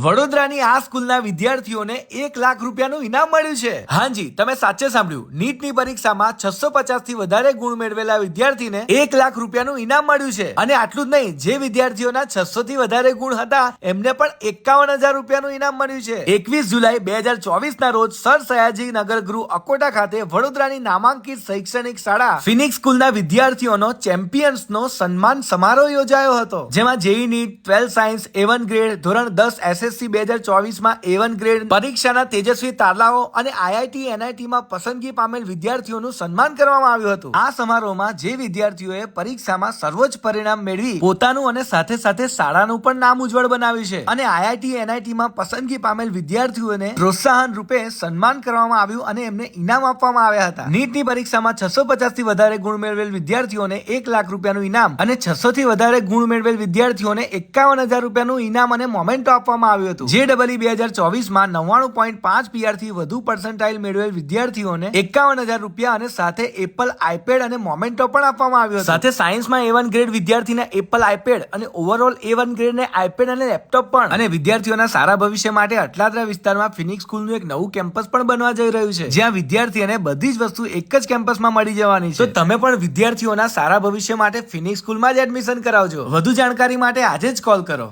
વડોદરાની આ સ્કૂલના વિદ્યાર્થીઓને 1 લાખ રૂપિયાનું ઇનામ મળ્યું છે। હાજી, તમે સાચે સાંભળ્યું। નીટની પરીક્ષામાં 650 થી વધારે ગુણ મેળવેલા વિદ્યાર્થીને 1 લાખ રૂપિયાનું ઇનામ મળ્યું છે। અને આટલું જ નહીં, જે વિદ્યાર્થીઓના 600 થી વધારે ગુણ હતા એમને પણ 51,000 રૂપિયાનું ઇનામ મળ્યું છે। 21 જુલાઈ 2024 ના રોજ સર સયાજી નગર ગૃહ અકોટા ખાતે વડોદરાની નામાંકિત શૈક્ષણિક શાળા ફિનિક્સ સ્કૂલના વિદ્યાર્થીઓનો ચેમ્પિયન્સનો સન્માન સમારોહ યોજાયો હતો, જેમાં JE NEET 12 science A1 grade ધોરણ 10 SSC 2024 માં A1 ગ્રેડ પરીક્ષાના તેજસ્વી તારલાઓ અને IIT NIT માં પસંદગી પામેલ વિદ્યાર્થીઓનું સન્માન કરવામાં આવ્યું હતું। આ સમારોહમાં જે વિદ્યાર્થીઓએ પરીક્ષામાં સર્વોચ્ચ પરિણામ મેળવી પોતાનું અને સાથે સાથે શાળાનું પણ નામ ઉજ્જવળ બનાવ્યું છે અને IIT NIT માં પસંદગી પામેલ વિદ્યાર્થીઓને પ્રોત્સાહન રૂપે સન્માન કરવામાં આવ્યું અને એમને ઇનામ આપવામાં આવ્યા હતા। નીટની પરીક્ષામાં 650 થી વધારે ગુણ મેળવેલ વિદ્યાર્થીઓને 1 લાખ રૂપિયાનું ઇનામ અને 600 થી વધારે ગુણ મેળવેલ વિદ્યાર્થીઓને 51,000 રૂપિયાનું ઇનામ અને મોમેન્ટો આપવામાં આવ્યું હતું। જે ડબલઈ 2024 માં 99.5 PR થી વધુ પર્સન્ટાઇલ મેળવેલ વિદ્યાર્થીઓને 51,000 રૂપિયા અને સાથે એપલ આઈપેડ અને મોમેન્ટો પણ આપવામાં આવ્યો હતો। સાથે સાયન્સમાં A1 ગ્રેડ વિદ્યાર્થીને એપલ આઈપેડ અને ઓવરઓલ A1 ગ્રેડને આઈપેડ અને લેપટોપ પણ। અને વિદ્યાર્થીઓના સારા ભવિષ્ય માટે અટલાદરા વિસ્તારમાં ફિનિક્સ સ્કૂલનું એક નવું કેમ્પસ પણ બનવા જઈ રહ્યું છે, જ્યાં વિદ્યાર્થીઓને બધી જ વસ્તુ એક જ કેમ્પસમાં મળી જવાની છે। તો તમે પણ વિદ્યાર્થીઓના સારા ભવિષ્ય માટે ફિનિક્સ સ્કૂલમાં જ એડમિશન કરાવજો। વધુ જાણકારી માટે આજે જ કોલ કરો।